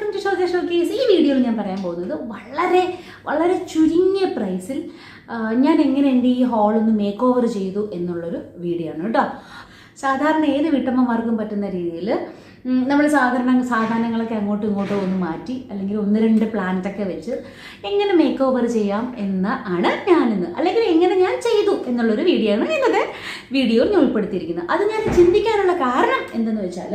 Welcome to Shoja showcase. ഈ വീഡിയോയിൽ ഞാൻ പറയാൻ പോകുന്നത് വളരെ വളരെ ചുരുങ്ങിയ പ്രൈസിൽ ഞാൻ എങ്ങനെ എൻ്റെ ഈ ഹാളൊന്ന് മേക്ക് ഓവർ ചെയ്തു എന്നുള്ളൊരു വീഡിയോ ആണ് കേട്ടോ. സാധാരണ ഏത് വീട്ടമ്മമാർക്കും പറ്റുന്ന രീതിയിൽ നമ്മൾ സാധനങ്ങളൊക്കെ അങ്ങോട്ടും ഇങ്ങോട്ടും ഒന്ന് മാറ്റി അല്ലെങ്കിൽ ഒന്ന് രണ്ട് പ്ലാന്റൊക്കെ വെച്ച് എങ്ങനെ മേക്ക് ഓവർ ചെയ്യാം ആണ് ഞാനിന്ന്, അല്ലെങ്കിൽ എങ്ങനെ ഞാൻ ചെയ്തു എന്നുള്ളൊരു വീഡിയോ ആണ് ഇന്നത്തെ വീഡിയോയിൽ ഞാൻ ഉൾപ്പെടുത്തിയിരിക്കുന്നത്. അത് ഞാൻ ചിന്തിക്കാനുള്ള കാരണം എന്തെന്ന് വെച്ചാൽ,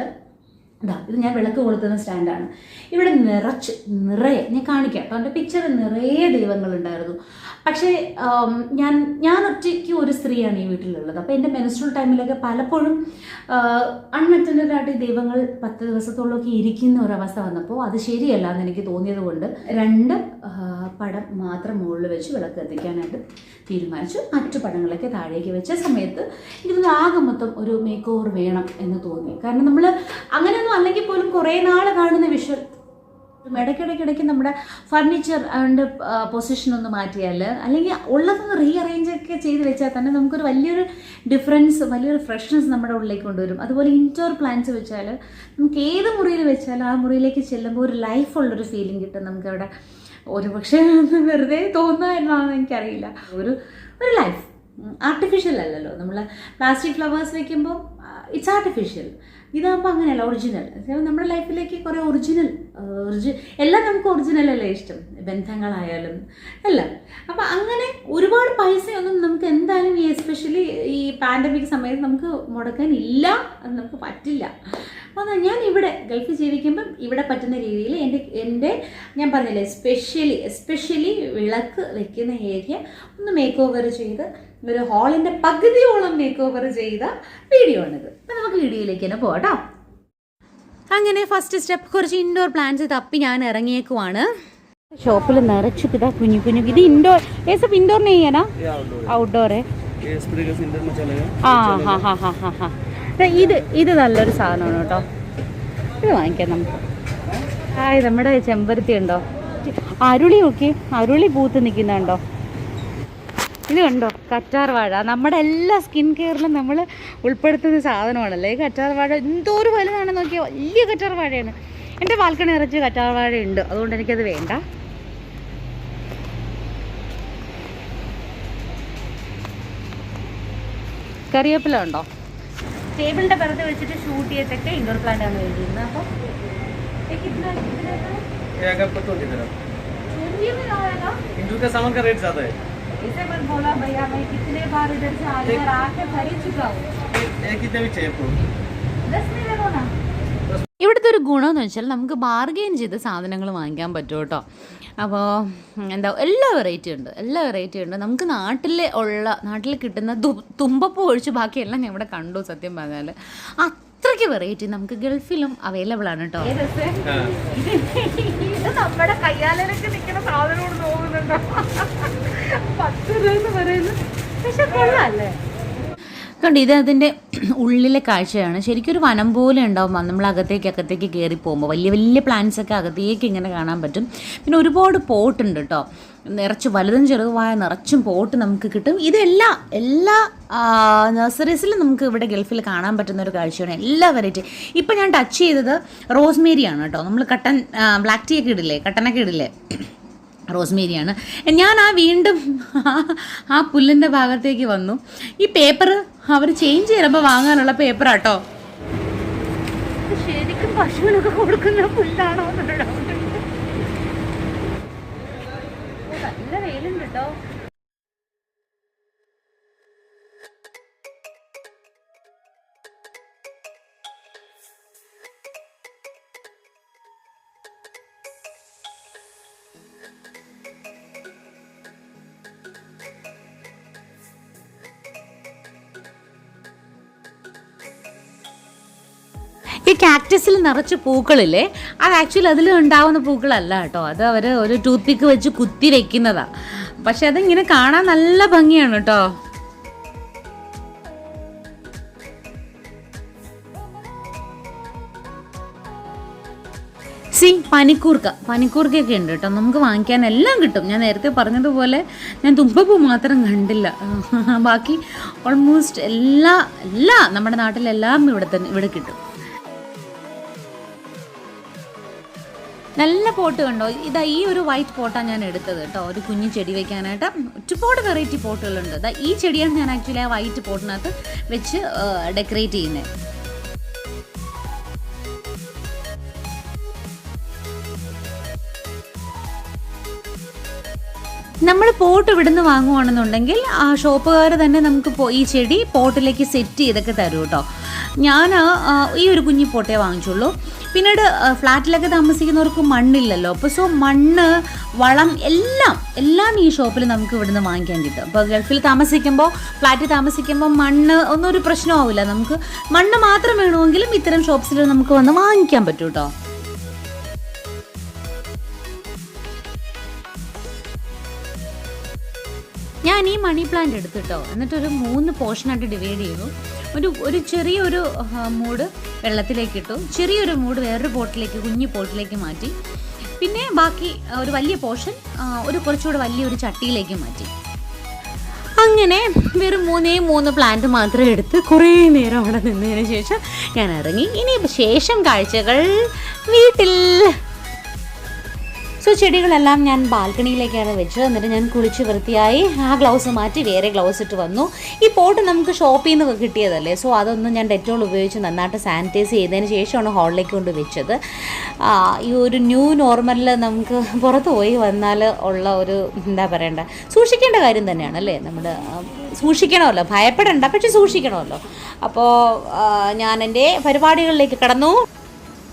ഇത് ഞാൻ വിളക്ക് കൊളുത്തുന്ന സ്റ്റാൻഡാണ്. ഇവിടെ നിറയെ ഞാൻ കാണിക്കാം കേട്ടോ. എൻ്റെ പിക്ചർ നിറയെ ദൈവങ്ങളുണ്ടായിരുന്നു. പക്ഷേ ഞാൻ ഒറ്റയ്ക്ക് ഒരു സ്ത്രീയാണ് ഈ വീട്ടിലുള്ളത്. അപ്പോൾ എൻ്റെ മെൻസ്ട്രൽ ടൈമിലൊക്കെ പലപ്പോഴും അൺഅറ്റൻഡഡ് ആയിട്ട് ദൈവങ്ങൾ 10 ദിവസത്തോളമൊക്കെ ഇരിക്കുന്ന ഒരവസ്ഥ വന്നപ്പോൾ അത് ശരിയല്ല എന്ന് എനിക്ക് തോന്നിയത് കൊണ്ട് 2 പടം മാത്രം മുകളിൽ വെച്ച് വിളക്ക് കത്തിക്കാനായിട്ട് തീരുമാനിച്ചു. മറ്റു പടങ്ങളൊക്കെ താഴേക്ക് വെച്ച സമയത്ത് ഇതിന് ആകെ മൊത്തം ഒരു മേക്ക് ഓവർ വേണം എന്ന് തോന്നി. കാരണം നമ്മൾ അങ്ങനെയൊന്നും അല്ലെങ്കിൽ പോലും കുറേ നാൾ കാണുന്ന വിഷ്വൽ ഇടയ്ക്കിടയ്ക്കിടയ്ക്ക് നമ്മുടെ ഫർണിച്ചർ അതിൻ്റെ പൊസിഷനൊന്ന് മാറ്റിയാൽ അല്ലെങ്കിൽ ഉള്ളതൊന്ന് റീഅറേഞ്ചൊക്കെ ചെയ്ത് വെച്ചാൽ തന്നെ നമുക്കൊരു വലിയൊരു ഡിഫറൻസ്, വലിയൊരു ഫ്രഷ്നെസ് നമ്മുടെ ഉള്ളിലേക്ക് കൊണ്ടുവരും. അതുപോലെ ഇൻഡോർ പ്ലാന്റ്സ് വെച്ചാൽ നമുക്ക് ഏത് മുറിയിൽ വെച്ചാലും ആ മുറിയിലേക്ക് ചെല്ലുമ്പോൾ ഒരു ലൈഫുള്ളൊരു ഫീലിംഗ് കിട്ടും. നമുക്കവിടെ ഒരു പക്ഷേ വെറുതെ തോന്നുന്നതാണെന്ന് എനിക്കറിയില്ല. ഒരു ലൈഫ് ആർട്ടിഫിഷ്യൽ അല്ലല്ലോ. നമ്മൾ പ്ലാസ്റ്റിക് ഫ്ലവേഴ്സ് വയ്ക്കുമ്പോൾ ഇറ്റ്സ് ആർട്ടിഫിഷ്യൽ. ഇതാകുമ്പോൾ അങ്ങനെയല്ല, ഒറിജിനൽ. നമ്മുടെ ലൈഫിലേക്ക് കുറേ എല്ലാം നമുക്ക് ഒറിജിനലല്ലേ ഇഷ്ടം, ബന്ധങ്ങളായാലും എല്ലാം. അപ്പം അങ്ങനെ ഒരുപാട് പൈസയൊന്നും നമുക്ക് എന്തായാലും എസ്പെഷ്യലി ഈ പാൻഡമിക് സമയത്ത് നമുക്ക് മുടക്കാനില്ല, അത് നമുക്ക് പറ്റില്ല. അപ്പോൾ ഞാൻ ഇവിടെ ഗൾഫിൽ ജീവിക്കുമ്പം ഇവിടെ പറ്റുന്ന രീതിയിൽ എൻ്റെ ഞാൻ പറഞ്ഞില്ലേ എസ്പെഷ്യലി വിളക്ക് വെക്കുന്ന ഏരിയ ഒന്ന് മേക്ക് ഓവർ ചെയ്ത് ഒരു ഹാളിൻ്റെ പകുതിയോളം മേക്ക് ഓവർ ചെയ്ത വീഡിയോ ആണിത്. അപ്പം നമുക്ക് വീഡിയോയിലേക്ക് തന്നെ പോകാം കേട്ടോ. അങ്ങനെ ഫസ്റ്റ് സ്റ്റെപ്പ് കുറച്ച് ഇൻഡോർ പ്ലാന്റ്സ് തപ്പി ഞാൻ ഇറങ്ങിയേക്കുവാണ്. ഷോപ്പിൽ നിറച്ചു ഇതാ കുഞ്ഞു ഇത് ഇൻഡോർ ഏസപ്പ് ഇൻഡോർ നെയ്യാനാ ഔട്ട്ഡോർ? ഇത് നല്ലൊരു സാധനമാണ് കേട്ടോ. ഇത് വാങ്ങിക്കാം നമുക്ക്. നമ്മുടെ ചെമ്പരത്തി ഉണ്ടോ, അരുളി നോക്കി, അരുളി പൂത്ത് നിൽക്കുന്നുണ്ടോ? ഇത് കണ്ടോ, കറ്റാർ വാഴ. നമ്മുടെ എല്ലാ സ്കിൻ കെയറിലും നമ്മൾ ഉൾപ്പെടുത്തുന്ന സാധനമാണല്ലേ ഈ കറ്റാർ വാഴ. എന്തോ ഒരു വലുതാണെന്ന് നോക്കിയാൽ വലിയ കറ്റാർ വാഴയാണ്. എൻ്റെ ബാൽക്കണി നിറച്ച് കറ്റാർ വാഴ ഉണ്ട്, അതുകൊണ്ട് എനിക്കത് വേണ്ട. കറിവേപ്പില ഉണ്ടോ? ടേബിളിൻ്റെ പുറത്ത് വെച്ചിട്ട് ഷൂട്ട് ചെയ്തിട്ടൊക്കെ ഇൻഡോർ പ്ലാന്റ് ആണ് വേണ്ടിയിരുന്നത്. അപ്പോൾ इसे पर बोला भैया मैं कितने बार इधर से आके खरीद चुका हूँ. 10 में ले लो ना. ഇവിടുത്തെ ഒരു ഗുണമെന്ന് വെച്ചാൽ നമുക്ക് ബാർഗെയിൻ ചെയ്ത് സാധനങ്ങൾ വാങ്ങിക്കാൻ പറ്റും കേട്ടോ. അപ്പോൾ എന്താ എല്ലാ വെറൈറ്റി ഉണ്ട്. നമുക്ക് നാട്ടിൽ കിട്ടുന്ന തുമ്പപ്പൂ ഒഴിച്ച് ബാക്കിയെല്ലാം ഞാൻ ഇവിടെ കണ്ടു. സത്യം പറഞ്ഞാൽ അത്രയ്ക്ക് വെറൈറ്റി നമുക്ക് ഗൾഫിലും അവൈലബിൾ ആണ് കേട്ടോ. ഇത് നമ്മുടെ കയ്യാലൊക്കെ നിൽക്കുന്ന സാധനമോട് തോന്നുന്നുണ്ടോ? 10 രൂപ എന്ന് പറയുന്നത് പക്ഷെ കൊള്ളാല്ലേ. കണ്ട് ഇത് അതിൻ്റെ ഉള്ളിലെ കാഴ്ചയാണ്. ശരിക്കും ഒരു വനം പോലെ ഉണ്ടാവും നമ്മൾ അകത്തേക്ക് കയറി പോകുമ്പോൾ. വലിയ പ്ലാന്റ്സൊക്കെ അകത്തേക്ക് ഇങ്ങനെ കാണാൻ പറ്റും. പിന്നെ ഒരുപാട് പോട്ടുണ്ട് കേട്ടോ, നിറച്ച് വലുതും ചെറുതുമായ നിറച്ചും പോട്ട് നമുക്ക് കിട്ടും. ഇതെല്ലാ നഴ്സറീസിലും നമുക്ക് ഇവിടെ ഗൾഫിൽ കാണാൻ പറ്റുന്ന ഒരു കാഴ്ചയാണ്. എല്ലാ വെറൈറ്റി. ഇപ്പം ഞാൻ ടച്ച് ചെയ്തത് റോസ്മേരിയാണ് കേട്ടോ. നമ്മൾ ബ്ലാക്ക് ടീ ഒക്കെ ഇടില്ലേ, കട്ടനൊക്കെ ഇടില്ലേ, റോസ്മേരിയാണ്. ഞാൻ വീണ്ടും ആ പുല്ലിൻ്റെ ഭാഗത്തേക്ക് വന്നു. ഈ പേപ്പർ അവർ ചേഞ്ച് ചെയ്യുമ്പോൾ വാങ്ങാനുള്ള പേപ്പറാട്ടോ. ശരിക്കും പശുവിനൊക്കെ കൊടുക്കുന്ന പുല്ലാണോ എന്നുള്ള ഡൗട്ട്. നല്ല വെയിലുണ്ട് കേട്ടോ. ഈ കാക്ടസിൽ നിറച്ച് പൂക്കളില്ലേ, അത് ആക്ച്വലി അതിൽ ഉണ്ടാവുന്ന പൂക്കളല്ല കേട്ടോ. അത് അവർ ഒരു ടൂത്ത് പിക്ക് വെച്ച് കുത്തി വെക്കുന്നതാണ്. പക്ഷെ അതിങ്ങനെ കാണാൻ നല്ല ഭംഗിയാണ് കേട്ടോ. പനിക്കൂർക്കൊക്കെ ഉണ്ട് കേട്ടോ. നമുക്ക് വാങ്ങിക്കാൻ എല്ലാം കിട്ടും. ഞാൻ നേരത്തെ പറഞ്ഞതുപോലെ ഞാൻ തുമ്പപ്പൂ മാത്രം കണ്ടില്ല, ബാക്കി ഓൾമോസ്റ്റ് എല്ലാ നമ്മുടെ നാട്ടിലെല്ലാം ഇവിടെ കിട്ടും. നല്ല പോട്ട് കണ്ടോ, ഇതാ ഈ ഒരു വൈറ്റ് പോട്ടാണ് ഞാൻ എടുത്തത് കേട്ടോ, ഒരു കുഞ്ഞു ചെടി വെക്കാനായിട്ട്. ഒരുപാട് വെറൈറ്റി പോട്ടുകളുണ്ട്. ഇതാ ഈ ചെടിയാണ് ഞാൻ ആക്ച്വലി ആ വൈറ്റ് പോട്ടിനകത്ത് വെച്ച് ഡെക്കറേറ്റ് ചെയ്യുന്നത്. നമ്മൾ പോട്ട് ഇവിടുന്ന് വാങ്ങുവാണെന്നുണ്ടെങ്കിൽ ആ ഷോപ്പുകാർ തന്നെ നമുക്ക് ഈ ചെടി പോട്ടിലേക്ക് സെറ്റ് ചെയ്തൊക്കെ തരും കേട്ടോ. ഞാൻ ഈ ഒരു കുഞ്ഞി പോട്ടേ വാങ്ങിച്ചുള്ളൂ. പിന്നീട് ഫ്ലാറ്റിലൊക്കെ താമസിക്കുന്നവർക്ക് മണ്ണില്ലല്ലോ, അപ്പോൾ സോ മണ്ണ്, വളം എല്ലാം ഈ ഷോപ്പിൽ നമുക്ക് ഇവിടുന്ന് വാങ്ങിക്കാൻ കിട്ടും. അപ്പോൾ ഗൾഫിൽ താമസിക്കുമ്പോൾ, ഫ്ലാറ്റിൽ താമസിക്കുമ്പോൾ മണ്ണ് ഒന്നും ഒരു പ്രശ്നമാവില്ല. നമുക്ക് മണ്ണ് മാത്രം വേണമെങ്കിലും ഇത്തരം ഷോപ്സിൽ നമുക്ക് വന്ന് വാങ്ങിക്കാൻ പറ്റും കേട്ടോ. ഞാൻ ഈ മണി പ്ലാന്റ് എടുത്തിട്ടോ, എന്നിട്ടൊരു 3 പോർഷനായിട്ട് ഡിവൈഡ് ചെയ്തു. ഒരു ചെറിയൊരു മൂട് വെള്ളത്തിലേക്ക് ഇട്ടു, ചെറിയൊരു മൂട് വേറൊരു പോട്ടിലേക്ക്, കുഞ്ഞു പോട്ടിലേക്ക് മാറ്റി. പിന്നെ ബാക്കി ഒരു വലിയ പോർഷൻ കുറച്ചുകൂടെ വലിയൊരു ചട്ടിയിലേക്ക് മാറ്റി. അങ്ങനെ വെറും 3 പ്ലാന്റ് മാത്രം എടുത്ത് കുറേ നേരം അവിടെ നിന്നതിന് ശേഷം ഞാൻ ഇറങ്ങി. ഇനി ശേഷം കാഴ്ചകൾ വീട്ടിൽ. സോ ചെടികളെല്ലാം ഞാൻ ബാൽക്കണിയിലേക്കാണ് വെച്ചത്. എന്നിട്ട് ഞാൻ കുളിച്ച് വൃത്തിയായി ആ ഗ്ലൗസ് മാറ്റി വേറെ ഗ്ലൗസ് ഇട്ട് വന്നു. ഈ പോട്ട് നമുക്ക് ഷോപ്പിൽ നിന്ന് കിട്ടിയതല്ലേ, സോ അതൊന്നും ഞാൻ ഡെറ്റോൾ ഉപയോഗിച്ച് നന്നായിട്ട് സാനിറ്റൈസ് ചെയ്തതിന് ശേഷമാണ് ഹാളിലേക്ക് കൊണ്ട് വെച്ചത്. ഈ ഒരു ന്യൂ നോർമലിൽ നമുക്ക് പുറത്ത് പോയി വന്നാൽ ഉള്ള ഒരു എന്താ പറയണ്ട, സൂക്ഷിക്കേണ്ട കാര്യം തന്നെയാണ് അല്ലേ. നമ്മൾ സൂക്ഷിക്കണമല്ലോ, ഭയപ്പെടേണ്ട, പക്ഷെ സൂക്ഷിക്കണമല്ലോ. അപ്പോൾ ഞാൻ എൻ്റെ പരിപാടികളിലേക്ക് കടന്നു.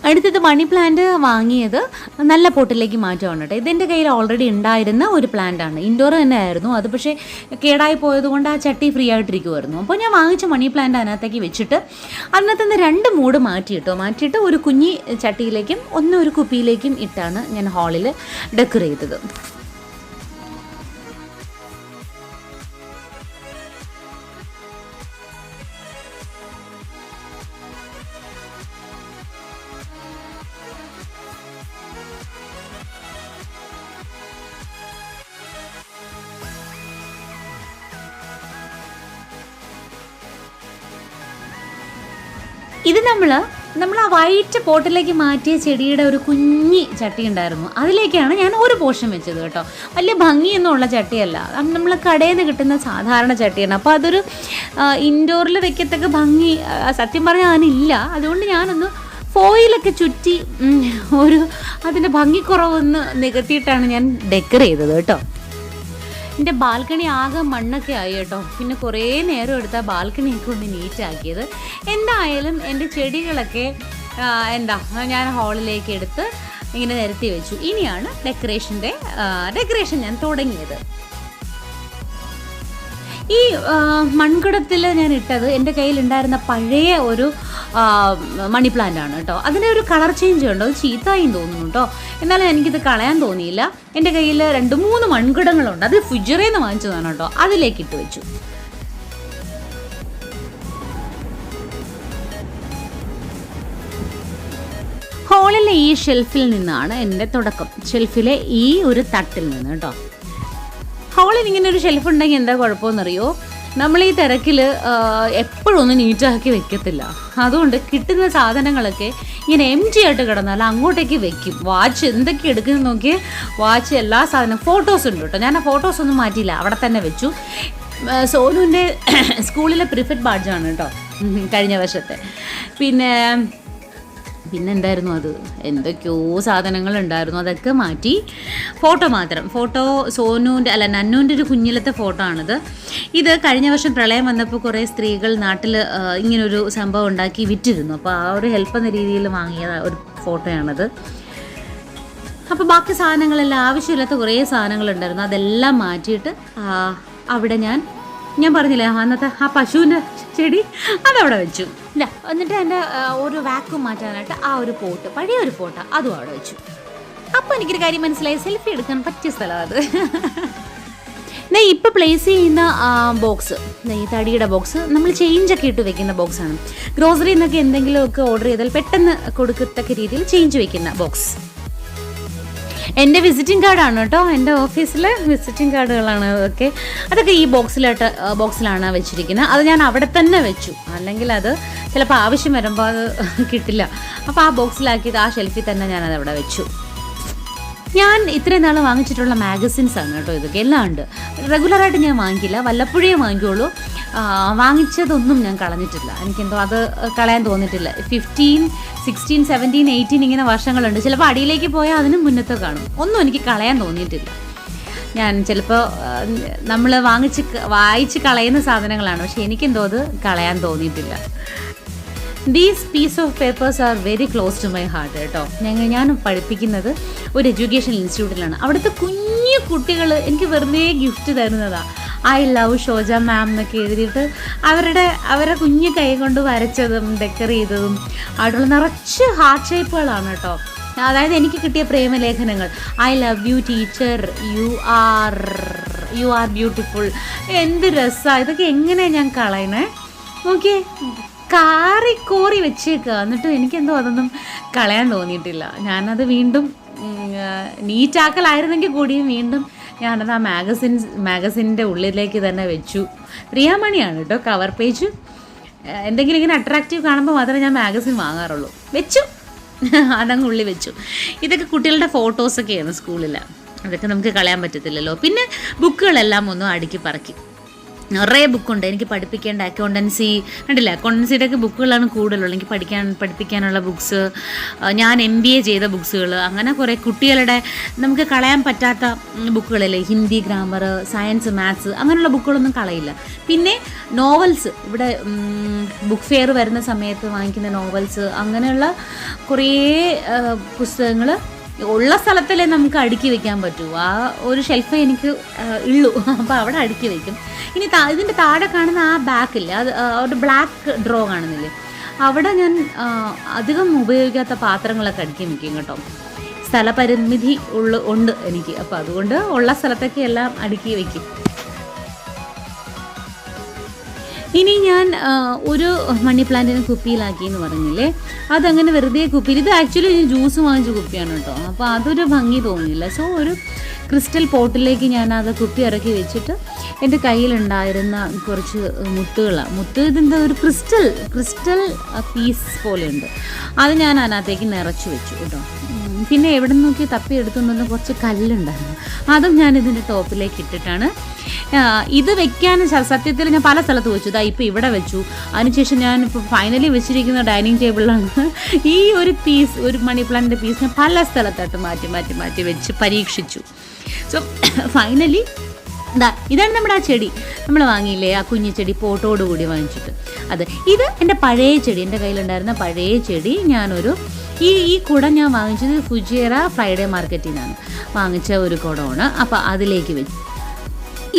അടുത്തത് മണി പ്ലാന്റ് വാങ്ങിയത് നല്ല പോട്ടിലേക്ക് മാറ്റുകയാണ് കേട്ടോ. ഇതെൻ്റെ കയ്യിൽ ഓൾറെഡി ഉണ്ടായിരുന്ന ഒരു പ്ലാന്റാണ്, ഇൻഡോർ തന്നെ ആയിരുന്നു. അത് പക്ഷേ കേടായി പോയതുകൊണ്ട് ആ ചട്ടി ഫ്രീ ആയിട്ടിരിക്കുമായിരുന്നു. അപ്പോൾ ഞാൻ വാങ്ങിച്ച മണി പ്ലാന്റ് അതിനകത്തേക്ക് വെച്ചിട്ട് അതിനകത്ത് നിന്ന് 2 മൂട് മാറ്റിയിട്ട് ഒരു കുഞ്ഞി ചട്ടിയിലേക്കും ഒരു കുപ്പിയിലേക്കും ഇട്ടാണ് ഞാൻ ഹാളിൽ ഡെക്കറേറ്റ് ചെയ്തത്. ഇത് നമ്മൾ ആ വൈറ്റ് പോട്ടിലേക്ക് മാറ്റിയ ചെടിയുടെ ഒരു കുഞ്ഞി ചട്ടി ഉണ്ടായിരുന്നു, അതിലേക്കാണ് ഞാൻ ഒരു പോർഷൻ വെച്ചത് കേട്ടോ. വലിയ ഭംഗിയൊന്നുമുള്ള ചട്ടിയല്ല, നമ്മൾ കടയിൽ നിന്ന് കിട്ടുന്ന സാധാരണ ചട്ടിയാണ്. അപ്പോൾ അതൊരു ഇൻഡോറിൽ വെക്കത്തക്ക ഭംഗി സത്യം പറഞ്ഞാൽ അതിനില്ല. അതുകൊണ്ട് ഞാനൊന്ന് ഫോയിലൊക്കെ ചുറ്റി അതിൻ്റെ ഭംഗിക്കുറവൊന്ന് നികത്തിയിട്ടാണ് ഞാൻ ഡെക്കറേറ്റ് ചെയ്തത് കേട്ടോ. എൻ്റെ ബാൽക്കണി ആകെ മണ്ണൊക്കെ ആയി കേട്ടോ. പിന്നെ കുറേ നേരം എടുത്താൽ ബാൽക്കണിയൊക്കെ ഒന്ന് നീറ്റാക്കിയത്. എന്തായാലും എൻ്റെ ചെടികളൊക്കെ ഞാൻ ഹാളിലേക്ക് എടുത്ത് ഇങ്ങനെ നിരത്തി വെച്ചു. ഇനിയാണ് ഡെക്കറേഷൻ ഞാൻ തുടങ്ങിയത്. ഈ മൺകുടത്തിൽ ഞാൻ ഇട്ടത് എൻ്റെ കയ്യിലുണ്ടായിരുന്ന പഴയ ഒരു മണി പ്ലാന്റ് ആണ് കേട്ടോ. അതിൻ്റെ ഒരു കളർ ചേഞ്ച് ഉണ്ടോ, അത് ചീത്തായും തോന്നുന്നു കേട്ടോ. എന്നാലും എനിക്കിത് കളയാൻ തോന്നിയില്ല. എൻ്റെ കയ്യിൽ 2-3 മൺകുടങ്ങളുണ്ട്, അത് ഫുജറയിൽ നിന്ന് വാങ്ങിച്ചതാണ് കേട്ടോ. അതിലേക്ക് ഇട്ട് വെച്ചു. ഹോളിലെ ഈ ഷെൽഫിൽ നിന്നാണ് എൻ്റെ തുടക്കം, ഷെൽഫിലെ ഈ ഒരു തട്ടിൽ നിന്ന് കേട്ടോ. ഹോളിൽ ഇങ്ങനെ ഒരു ഷെൽഫ് ഉണ്ടെങ്കിൽ എന്താ കുഴപ്പമെന്നറിയോ, നമ്മൾ ഈ തിരക്കിൽ എപ്പോഴും ഒന്നും നീറ്റാക്കി വെക്കത്തില്ല. അതുകൊണ്ട് കിട്ടുന്ന സാധനങ്ങളൊക്കെ ഇങ്ങനെ empty ആയിട്ട് കിടന്നാൽ അങ്ങോട്ടേക്ക് വെക്കും. വാച്ച് എന്തൊക്കെ എടുക്കുന്നത് നോക്കി, വാച്ച്, എല്ലാ സാധനവും, ഫോട്ടോസ് ഉണ്ട് കേട്ടോ. ഞാൻ ആ ഫോട്ടോസൊന്നും മാറ്റിയില്ല, അവിടെ തന്നെ വെച്ചു. സോനുവിൻ്റെ സ്കൂളിലെ പ്രിഫെക്റ്റ് ബാഡ്ജാണ് കേട്ടോ കഴിഞ്ഞ വർഷത്തെ. പിന്നെ എന്തായിരുന്നു, അത് എന്തൊക്കെയോ സാധനങ്ങളുണ്ടായിരുന്നു, അതൊക്കെ മാറ്റി. ഫോട്ടോ മാത്രം, നന്നുവിൻ്റെ ഒരു കുഞ്ഞിലത്തെ ഫോട്ടോ ആണിത്. ഇത് കഴിഞ്ഞ വർഷം പ്രളയം വന്നപ്പോൾ കുറേ സ്ത്രീകൾ നാട്ടിൽ ഇങ്ങനൊരു സംഭവം ഉണ്ടാക്കി വിറ്റിരുന്നു. അപ്പോൾ ആ ഒരു ഹെൽപ്പ് എന്ന രീതിയിൽ വാങ്ങിയ ഒരു ഫോട്ടോയാണത്. അപ്പോൾ ബാക്കി സാധനങ്ങളെല്ലാം, ആവശ്യമില്ലാത്ത കുറേ സാധനങ്ങളുണ്ടായിരുന്നു, അതെല്ലാം മാറ്റിയിട്ട് അവിടെ ഞാൻ പറഞ്ഞില്ലേ അന്നത്തെ ആ പശുവിൻ്റെ ചെടി അതവിടെ വെച്ചു. ഇല്ല, എന്നിട്ട് എൻ്റെ ഒരു വാക്യൂം മാറ്റാനായിട്ട് ആ ഒരു പോട്ട്, പഴയ ഒരു പോട്ട്, അതും അവിടെ വെച്ചു. അപ്പോൾ എനിക്കൊരു കാര്യം മനസ്സിലായി, സെൽഫി എടുക്കാൻ പറ്റിയ സ്ഥലം അത്. ഇപ്പോൾ പ്ലേസ് ചെയ്യുന്ന ബോക്സ്, ഈ തടിയുടെ ബോക്സ്, നമ്മൾ ചേഞ്ചൊക്കെ ഇട്ട് വെക്കുന്ന ബോക്സാണ്. ഗ്രോസറിയിൽ നിന്നൊക്കെ എന്തെങ്കിലുമൊക്കെ ഓർഡർ ചെയ്താൽ പെട്ടെന്ന് കൊടുക്കത്തക്ക രീതിയിൽ ചേഞ്ച് വെക്കുന്ന ബോക്സ്. എൻ്റെ വിസിറ്റിംഗ് കാർഡാണ് കേട്ടോ, എൻ്റെ ഓഫീസിലെ വിസിറ്റിംഗ് കാർഡുകളാണ് അതൊക്കെ ഈ ബോക്സിലാണ് വെച്ചിരിക്കുന്നത്. അത് ഞാൻ അവിടെ തന്നെ വെച്ചു, അല്ലെങ്കിൽ അത് ചിലപ്പോൾ ആവശ്യം വരുമ്പോൾ അത് കിട്ടില്ല. അപ്പോൾ ആ ബോക്സിലാക്കിയത് ആ ഷെൽഫിൽ തന്നെ ഞാനത് അവിടെ വെച്ചു. ഞാൻ ഇത്രയും നാൾ വാങ്ങിച്ചിട്ടുള്ള മാഗസിൻസ് ആണ് കേട്ടോ ഇതൊക്കെ. എല്ലാം ഉണ്ട്. റെഗുലറായിട്ട് ഞാൻ വാങ്ങിക്കില്ല, വല്ലപ്പോഴേ വാങ്ങിക്കുള്ളൂ. വാങ്ങിച്ചതൊന്നും ഞാൻ കളഞ്ഞിട്ടില്ല. എനിക്കെന്തോ അത് കളയാൻ തോന്നിയിട്ടില്ല. 15, 16, 17, 18 ഇങ്ങനെ വർഷങ്ങളുണ്ട്. ചിലപ്പോൾ അടിയിലേക്ക് പോയാൽ അതിനും മുന്നത്തെ കാണും. ഒന്നും എനിക്ക് കളയാൻ തോന്നിയിട്ടില്ല. ഞാൻ ചിലപ്പോൾ നമ്മൾ വായിച്ച് കളയുന്ന സാധനങ്ങളാണ്, പക്ഷെ എനിക്കെന്തോ അത് കളയാൻ തോന്നിയിട്ടില്ല. These piece of papers are very close to my heart കേട്ടോ. ഞാൻ പഠിപ്പിക്കുന്നത് ഒരു എഡ്യൂക്കേഷൻ ഇൻസ്റ്റിറ്റ്യൂട്ടിലാണ്. അവിടുത്തെ കുഞ്ഞു കുട്ടികൾ എനിക്ക് വെറുതെ ഗിഫ്റ്റ് തരുന്നതാണ്. ഐ ലവ് ഷോജ മാം എന്നൊക്കെ എഴുതിയിട്ട് അവരുടെ കുഞ്ഞു കൈ കൊണ്ട് വരച്ചതും ഡെക്കർ ചെയ്തതും ആയിട്ടുള്ള നിറച്ച് ഹാർട്ട് ഷേപ്പുകളാണ് കേട്ടോ. അതായത് എനിക്ക് കിട്ടിയ പ്രേമലേഖനങ്ങൾ. I love you teacher, you are beautiful. എന്ത് രസമാണ് ഇതൊക്കെ. എങ്ങനെയാണ് ഞാൻ കളയണേ? ഓക്കെ, കോറി വെച്ചേക്കുക. എന്നിട്ടും എനിക്കെന്തോ അതൊന്നും കളയാൻ തോന്നിയിട്ടില്ല. ഞാനത് വീണ്ടും നീറ്റാക്കലായിരുന്നെങ്കിൽ കൂടിയും വീണ്ടും ഞാനത് ആ മാഗസിൻ്റെ ഉള്ളിലേക്ക് തന്നെ വെച്ചു. പ്രിയാമണിയാണ് കേട്ടോ കവർ പേജ്. എന്തെങ്കിലും ഇങ്ങനെ അട്രാക്റ്റീവ് കാണുമ്പോൾ മാത്രമേ ഞാൻ മാഗസിൻ വാങ്ങാറുള്ളൂ. വെച്ചു, അതങ്ങ് ഉള്ളിൽ വെച്ചു. ഇതൊക്കെ കുട്ടികളുടെ ഫോട്ടോസൊക്കെയാണ് സ്കൂളിൽ. അതൊക്കെ നമുക്ക് കളയാൻ പറ്റത്തില്ലല്ലോ. പിന്നെ ബുക്കുകളെല്ലാം ഒന്നും അടുക്കി പറക്കി. നിറയെ ബുക്കുണ്ട് എനിക്ക് പഠിപ്പിക്കേണ്ട. അക്കൗണ്ടൻസി കണ്ടില്ല, അക്കൗണ്ടൻസിയുടെ ഒക്കെ ബുക്കുകളാണ് കൂടുതലുള്ളത് എനിക്ക് പഠിപ്പിക്കാനുള്ള ബുക്സ്. ഞാൻ MBA ചെയ്ത ബുക്സുകൾ, അങ്ങനെ കുറേ കുട്ടികളുടെ നമുക്ക് കളയാൻ പറ്റാത്ത ബുക്കുകളല്ലേ. ഹിന്ദി, ഗ്രാമർ, സയൻസ്, മാത്സ് അങ്ങനെയുള്ള ബുക്കുകളൊന്നും കളയില്ല. പിന്നെ നോവൽസ്, ഇവിടെ ബുക്ക് ഫെയർ വരുന്ന സമയത്ത് വാങ്ങിക്കുന്ന നോവൽസ്, അങ്ങനെയുള്ള കുറേ പുസ്തകങ്ങൾ ഉള്ള സ്ഥലത്തല്ലേ നമുക്ക് അടുക്കി വെക്കാൻ പറ്റൂ. ആ ഒരു ഷെൽഫേ എനിക്ക് ഉള്ളൂ, അപ്പോൾ അവിടെ അടുക്കി വയ്ക്കും. ഇനി ഇതിൻ്റെ താഴെ കാണുന്ന ആ ബാക്കില്ലേ, അത് ഒരു ബ്ലാക്ക് ഡ്രോ കാണുന്നില്ലേ, അവിടെ ഞാൻ അധികം ഉപയോഗിക്കാത്ത പാത്രങ്ങളൊക്കെ അടുക്കി വയ്ക്കും കേട്ടോ. സ്ഥലപരിമിതി ഉണ്ട് എനിക്ക്, അപ്പോൾ അതുകൊണ്ട് ഉള്ള സ്ഥലത്തൊക്കെ എല്ലാം അടുക്കി വയ്ക്കും. ഇനി ഞാൻ ഒരു മണി പ്ലാന്റിനെ കുപ്പിയിലാക്കി എന്ന് പറഞ്ഞില്ലേ, അതങ്ങനെ വെറുതെ കുപ്പിയിൽ, ഇത് ആക്ച്വലി ഞാൻ ജ്യൂസ് വാങ്ങിച്ച കുപ്പിയാണ് കേട്ടോ. അപ്പോൾ അതൊരു ഭംഗി തോന്നിയില്ല. സോ ഒരു ക്രിസ്റ്റൽ പോട്ടിലേക്ക് ഞാനത് കുപ്പി ഇറക്കി വെച്ചിട്ട് എൻ്റെ കയ്യിലുണ്ടായിരുന്ന കുറച്ച് മുത്ത് ഇതിൻ്റെ ഒരു ക്രിസ്റ്റൽ പീസ് പോലെയുണ്ട്, അത് ഞാൻ അതിനകത്തേക്ക് നിറച്ച് വെച്ചു കേട്ടോ. പിന്നെ എവിടെ നിന്ന് നോക്കി തപ്പി എടുത്തുകൊണ്ടുവന്ന കുറച്ച് കല്ലുണ്ടായിരുന്നു, അതും ഞാൻ ഇതിൻ്റെ ടോപ്പിലേക്ക് ഇട്ടിട്ടാണ് ഇത് വെക്കാൻ. സത്യത്തിൽ ഞാൻ പല സ്ഥലത്ത് വെച്ചു. ഇപ്പോൾ ഇവിടെ വെച്ചു. അതിനുശേഷം ഞാൻ ഇപ്പോൾ ഫൈനലി വെച്ചിരിക്കുന്ന ഡൈനിങ് ടേബിളിലാണ് ഈ ഒരു പീസ്, ഒരു മണി പ്ലാന്റിൻ്റെ പീസ് ഞാൻ പല സ്ഥലത്തായിട്ട് മാറ്റി വെച്ച് പരീക്ഷിച്ചു. സോ ഫൈനലി ഇതാണ് നമ്മുടെ ആ ചെടി നമ്മൾ വാങ്ങിയില്ലേ, ആ കുഞ്ഞു ചെടി പോട്ടോട് കൂടി വാങ്ങിച്ചിട്ട്. ഇത് എൻ്റെ പഴയ ചെടി, എൻ്റെ കയ്യിലുണ്ടായിരുന്ന പഴയ ചെടി. ഞാനൊരു ഈ കുടം ഞാൻ വാങ്ങിച്ചത് ഫുജിയറ ഫ്രൈഡേ മാർക്കറ്റിൽ നിന്നാണ് വാങ്ങിച്ച ഒരു കുടമാണ്. അപ്പോൾ അതിലേക്ക് വെച്ചു.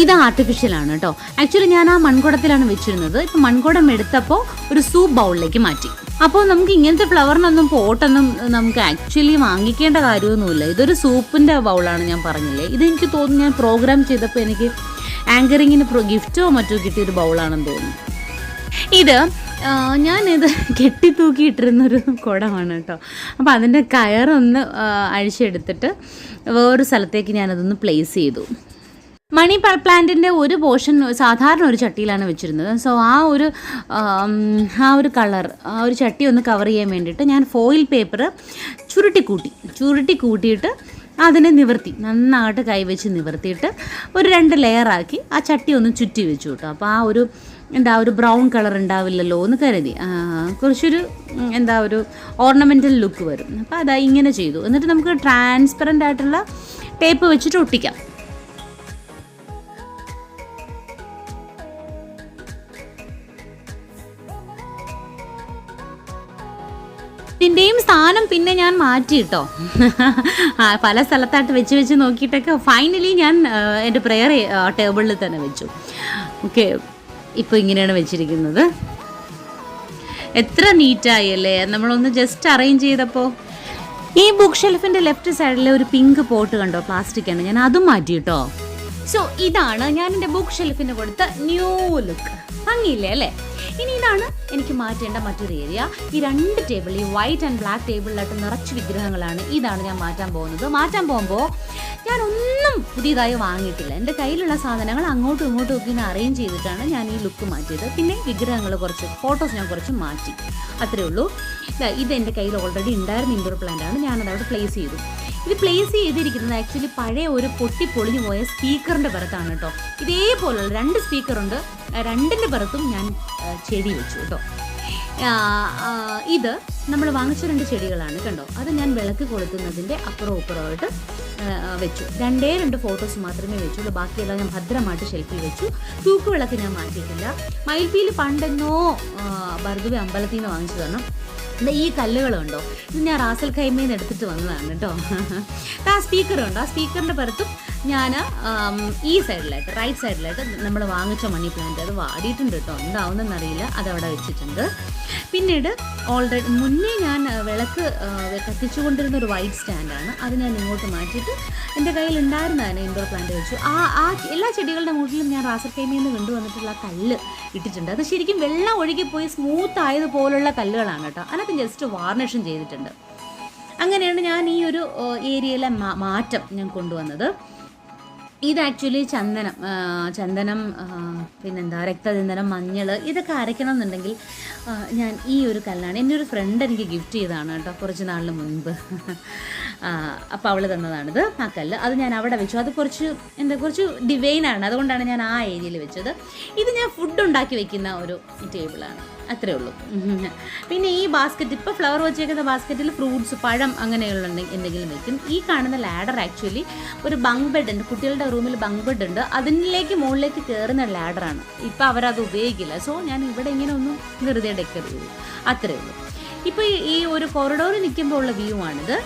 ഇത് ആർട്ടിഫിഷ്യലാണ് കേട്ടോ. ആക്ച്വലി ഞാൻ ആ മൺകുടത്തിലാണ് വെച്ചിരുന്നത്. ഇപ്പം മൺകുടം എടുത്തപ്പോൾ ഒരു സൂപ്പ് ബൗളിലേക്ക് മാറ്റി. അപ്പോൾ നമുക്ക് ഇങ്ങനത്തെ ഫ്ലവറിനൊന്നും പോട്ടൊന്നും നമുക്ക് ആക്ച്വലി വാങ്ങിക്കേണ്ട കാര്യമൊന്നുമില്ല. ഇതൊരു സൂപ്പിൻ്റെ ബൗളാണ്, ഞാൻ പറഞ്ഞില്ലേ. ഇതെനിക്ക് തോന്നുന്നു ഞാൻ പ്രോഗ്രാം ചെയ്തപ്പോൾ എനിക്ക് ആങ്കറിങ്ങിന് ഗിഫ്റ്റോ മറ്റോ കിട്ടിയൊരു ബൗളാണെന്ന് തോന്നുന്നു. ഞാനിത് കെട്ടിത്തൂക്കിയിട്ടിരുന്നൊരു കുടമാണ് കേട്ടോ. അപ്പോൾ അതിൻ്റെ കയറൊന്ന് അഴിച്ചെടുത്തിട്ട് വേറൊരു സ്ഥലത്തേക്ക് ഞാനതൊന്ന് പ്ലേസ് ചെയ്തു. മണി പ്ലാന്റിൻ്റെ ഒരു പോർഷൻ സാധാരണ ഒരു ചട്ടിയിലാണ് വെച്ചിരുന്നത്. സോ ആ ഒരു കളർ, ആ ഒരു ചട്ടി ഒന്ന് കവർ ചെയ്യാൻ വേണ്ടിയിട്ട് ഞാൻ ഫോയിൽ പേപ്പർ ചുരുട്ടി കൂട്ടിയിട്ട് അതിനെ നന്നായിട്ട് കൈവച്ച് നിവർത്തിയിട്ട് ഒരു 2 ലെയറാക്കി ആ ചട്ടി ഒന്ന് ചുറ്റി വെച്ചു കേട്ടോ. അപ്പോൾ ആ ഒരു ബ്രൗൺ കളർ ഉണ്ടാവില്ലല്ലോ എന്ന് കരുതി കുറച്ചൊരു ഒരു ഓർണമെൻ്റൽ ലുക്ക് വരും. അപ്പോൾ ഇങ്ങനെ ചെയ്തു. എന്നിട്ട് നമുക്ക് ട്രാൻസ്പെറൻ്റ് ആയിട്ടുള്ള ടേപ്പ് വെച്ചിട്ട് ഒട്ടിക്കാം. ഇതിൻ്റെയും സ്ഥാനം പിന്നെ ഞാൻ മാറ്റി കേട്ടോ. പല സ്ഥലത്തായിട്ട് വെച്ച് നോക്കിയിട്ടൊക്കെ ഫൈനലി ഞാൻ എൻ്റെ പ്രെയർ ടേബിളിൽ തന്നെ വെച്ചു. ഓക്കെ, ഇപ്പോൾ ഇങ്ങനെയാണ് വെച്ചിരിക്കുന്നത്. എത്ര നീറ്റായി അല്ലേ, നമ്മളൊന്ന് ജസ്റ്റ് അറേഞ്ച് ചെയ്തപ്പോൾ. ഈ ബുക്ക് ഷെൽഫിൻ്റെ ലെഫ്റ്റ് സൈഡിലെ ഒരു പിങ്ക് പോട്ട് കണ്ടോ, പ്ലാസ്റ്റിക് ആണ്, ഞാൻ അതും മാറ്റി കേട്ടോ. സോ ഇതാണ് ഞാൻ എൻ്റെ ബുക്ക് ഷെൽഫിന് കൊടുത്ത ന്യൂ ലുക്ക്. ഭംഗിയില്ലേ അല്ലേ? ഇനി ഇതാണ് എനിക്ക് മാറ്റേണ്ട മറ്റൊരു ഏരിയ. ഈ 2 ടേബിൾ, ഈ വൈറ്റ് ആൻഡ് ബ്ലാക്ക് ടേബിളിലായിട്ട് നിറച്ച് വിഗ്രഹങ്ങളാണ്. ഇതാണ് ഞാൻ മാറ്റാൻ പോകുമ്പോൾ ഞാനൊന്നും പുതിയതായി വാങ്ങിയിട്ടില്ല. എൻ്റെ കയ്യിലുള്ള സാധനങ്ങൾ അങ്ങോട്ടും ഇങ്ങോട്ടും ഒക്കെ ഇങ്ങനെ അറേഞ്ച് ചെയ്തിട്ടാണ് ഞാൻ ഈ ലുക്ക് മാറ്റിയത്. പിന്നെ വിഗ്രഹങ്ങൾ കുറച്ച് ഫോട്ടോസ് ഞാൻ കുറച്ച് മാറ്റി, അത്രേ ഉള്ളൂ. ഇത് എൻ്റെ കയ്യിൽ ഓൾറെഡി ഉണ്ടായിരുന്ന ഇൻഡോർ പ്ലാന്റ് ആണ്, ഞാനത് അവിടെ പ്ലേസ് ചെയ്തു. ഇത് പ്ലേസ് ചെയ്തിരിക്കുന്നത് ആക്ച്വലി പഴയ ഒരു പൊളിഞ്ഞു പോയ സ്പീക്കറിൻ്റെ പുറത്താണ് കേട്ടോ. ഇതേപോലുള്ള 2 സ്പീക്കറുണ്ട്, 2ൻ്റെ പുറത്തും ഞാൻ ചെടി വെച്ചു കേട്ടോ. ഇത് നമ്മൾ വാങ്ങിച്ച 2 ചെടികളാണ് കണ്ടോ. അത് ഞാൻ വിളക്ക് കൊളുത്തുന്നതിൻ്റെ അപ്പുറമായിട്ട് വെച്ചു. 2 ഫോട്ടോസ് മാത്രമേ വെച്ചുള്ളൂ, ബാക്കിയെല്ലാം ഞാൻ ഭദ്രമായിട്ട് ഷെൽഫിൽ വെച്ചു. തൂക്കുവിളക്ക് ഞാൻ മാറ്റിയിട്ടില്ല. മയിൽപ്പീൽ പണ്ടെന്നോ ബർദുബെ അമ്പലത്തിൽ നിന്ന് വാങ്ങിച്ചതാണ്. ഈ കല്ലുകളുണ്ടോ, ഇത് ഞാൻ റാസൽ ഖൈമയിൽ നിന്ന് എടുത്തിട്ട് വന്നതാണ് കേട്ടോ. ആ സ്പീക്കറുണ്ട്, ആ സ്പീക്കറിൻ്റെ പുറത്തും ഞാൻ ഈ സൈഡിലായിട്ട്, റൈറ്റ് സൈഡിലായിട്ട് നമ്മൾ വാങ്ങിച്ച മണി പ്ലാന്റ്, അത് വാടിയിട്ടുണ്ട് കേട്ടോ, എന്താവുന്നതെന്നറിയില്ല, അതവിടെ വെച്ചിട്ടുണ്ട്. പിന്നീട് ഓൾറെഡി മുന്നേ ഞാൻ വിളക്ക് കത്തിച്ചുകൊണ്ടിരുന്ന ഒരു വൈറ്റ് സ്റ്റാൻഡാണ്, അത് ഞാൻ ഇങ്ങോട്ട് മാറ്റിയിട്ട് എൻ്റെ കയ്യിൽ ഉണ്ടായിരുന്നതിന് ഇൻഡോർ പ്ലാന്റ് വെച്ചു. ആ എല്ലാ ചെടികളുടെ മുകളിലും ഞാൻ റാസൽ ഖൈമയിൽ നിന്ന് കൊണ്ടുവന്നിട്ടുള്ള കല്ല് ഇട്ടിട്ടുണ്ട്. അത് ശരിക്കും വെള്ളം ഒഴുകിപ്പോയി സ്മൂത്ത് ആയതുപോലുള്ള കല്ലുകളാണ് കേട്ടോ. അതിനകത്ത് ജസ്റ്റ് വാർണിഷും ചെയ്തിട്ടുണ്ട്. അങ്ങനെയാണ് ഞാൻ ഈ ഒരു ഏരിയയിലെ മാറ്റം ഞാൻ കൊണ്ടുവന്നത്. ഇത് ആക്ച്വലി ചന്ദനം പിന്നെന്താ രക്തചന്ദനം, മഞ്ഞൾ, ഇതൊക്കെ അരയ്ക്കണം എന്നുണ്ടെങ്കിൽ ഞാൻ ഈ ഒരു കല്ലാണ്, എൻ്റെ ഒരു ഫ്രണ്ട് എനിക്ക് ഗിഫ്റ്റ് ചെയ്തതാണ് കേട്ടോ കുറച്ച് നാളിന് മുൻപ്. അപ്പോൾ അവൾ തന്നതാണിത്, ആ കല്ല്. അത് ഞാൻ അവിടെ വെച്ചു. അത് കുറച്ച് ഡിവൈനാണ്, അതുകൊണ്ടാണ് ഞാൻ ആ ഏരിയയിൽ വെച്ചത്. ഇത് ഞാൻ ഫുഡ് ഉണ്ടാക്കി വെക്കുന്ന ഒരു ടേബിളാണ്, അത്രേ ഉള്ളൂ. പിന്നെ ഈ ബാസ്ക്കറ്റ്, ഇപ്പോൾ ഫ്ലവർ വെച്ചേക്കുന്ന ബാസ്ക്കറ്റിൽ ഫ്രൂട്ട്സ്, പഴം അങ്ങനെയുള്ള എന്തെങ്കിലും വെക്കും. ഈ കാണുന്ന ലാഡർ ആക്ച്വലി ഒരു ബങ്ക് ബെഡ് ഉണ്ട്, കുട്ടികളുടെ റൂമിൽ ബങ്ക് ബെഡ് ഉണ്ട്, അതിലേക്ക് മുകളിലേക്ക് കയറുന്ന ലാഡറാണ്. ഇപ്പോൾ അവരത് ഉപയോഗിക്കില്ല, സോ ഞാൻ ഇവിടെ ഇങ്ങനെ ഒന്ന് വെറുതെ ഡെക്കർ ചെയ്തു, അത്രേ ഉള്ളൂ. ഇപ്പോൾ ഈ ഒരു കോറിഡോറിൽ നിൽക്കുമ്പോൾ ഉള്ള വ്യൂ ആണിത്.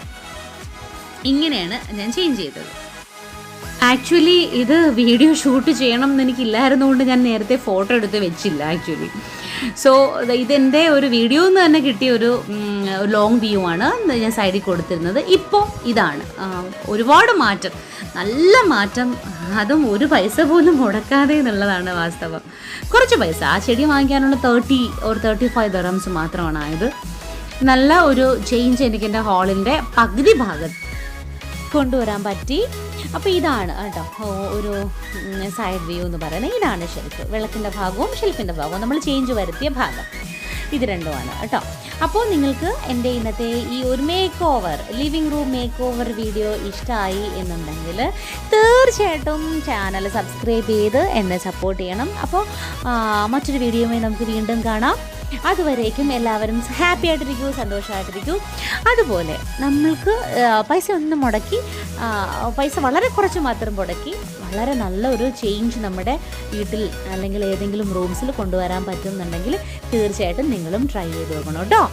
ഇങ്ങനെയാണ് ഞാൻ ചേഞ്ച് ചെയ്തത്. ആക്ച്വലി ഇത് വീഡിയോ ഷൂട്ട് ചെയ്യണം എന്ന് എനിക്കില്ലായിരുന്നുകൊണ്ട് ഞാൻ നേരത്തെ ഫോട്ടോ എടുത്ത് വെച്ചില്ല ആക്ച്വലി. സോ ഇതെൻ്റെ ഒരു വീഡിയോ എന്ന് തന്നെ കിട്ടിയ ഒരു ലോങ് വ്യൂ ആണ് ഞാൻ സൈഡിൽ കൊടുത്തിരുന്നത്. ഇപ്പോൾ ഇതാണ്, ഒരുപാട് മാറ്റം, നല്ല മാറ്റം, അതും ഒരു പൈസ പോലും മുടക്കാതെ എന്നുള്ളതാണ് വാസ്തവം. കുറച്ച് പൈസ, ആ ചെടി വാങ്ങിക്കാനുള്ള 30 or 35 dirhams മാത്രമാണ് ആയത്. നല്ല ഒരു ചേഞ്ച് എനിക്ക് എൻ്റെ ഹാളിൻ്റെ പകുതി ഭാഗത്ത് കൊണ്ടുവരാൻ പറ്റി. അപ്പോൾ ഇതാണ് കേട്ടോ ഒരു സൈഡ് വ്യൂ എന്ന് പറയുന്നത്. ഇതാണ് ഷെൽഫ്, വിളക്കിൻ്റെ ഭാഗവും ഷെൽഫിൻ്റെ ഭാഗവും നമ്മൾ ചേഞ്ച് വരുത്തിയ ഭാഗം, ഇത് രണ്ടുമാണ് കേട്ടോ. അപ്പോൾ നിങ്ങൾക്ക് എൻ്റെ ഇന്നത്തെ ഈ ഒരു living room make over video ഇഷ്ടമായി എന്നുണ്ടെങ്കിൽ തീർച്ചയായിട്ടും ചാനൽ സബ്സ്ക്രൈബ് ചെയ്ത് എന്നെ സപ്പോർട്ട് ചെയ്യണം. അപ്പോൾ മറ്റൊരു വീഡിയോയുമായി നമുക്ക് വീണ്ടും കാണാം. അതുവരേക്കും എല്ലാവരും ഹാപ്പി ആയിട്ടിരിക്കൂ, സന്തോഷമായിട്ടിരിക്കൂ. അതുപോലെ നമ്മൾക്ക് പൈസ ഒന്നും മുടക്കി, പൈസ വളരെ കുറച്ച് മാത്രം മുടക്കി വളരെ നല്ലൊരു ചേഞ്ച് നമ്മുടെ വീട്ടിൽ അല്ലെങ്കിൽ ഏതെങ്കിലും റൂംസിൽ കൊണ്ടുവരാൻ പറ്റുന്നുണ്ടെങ്കിൽ തീർച്ചയായിട്ടും നിങ്ങളും ട്രൈ ചെയ്ത് നോക്കണം കേട്ടോ.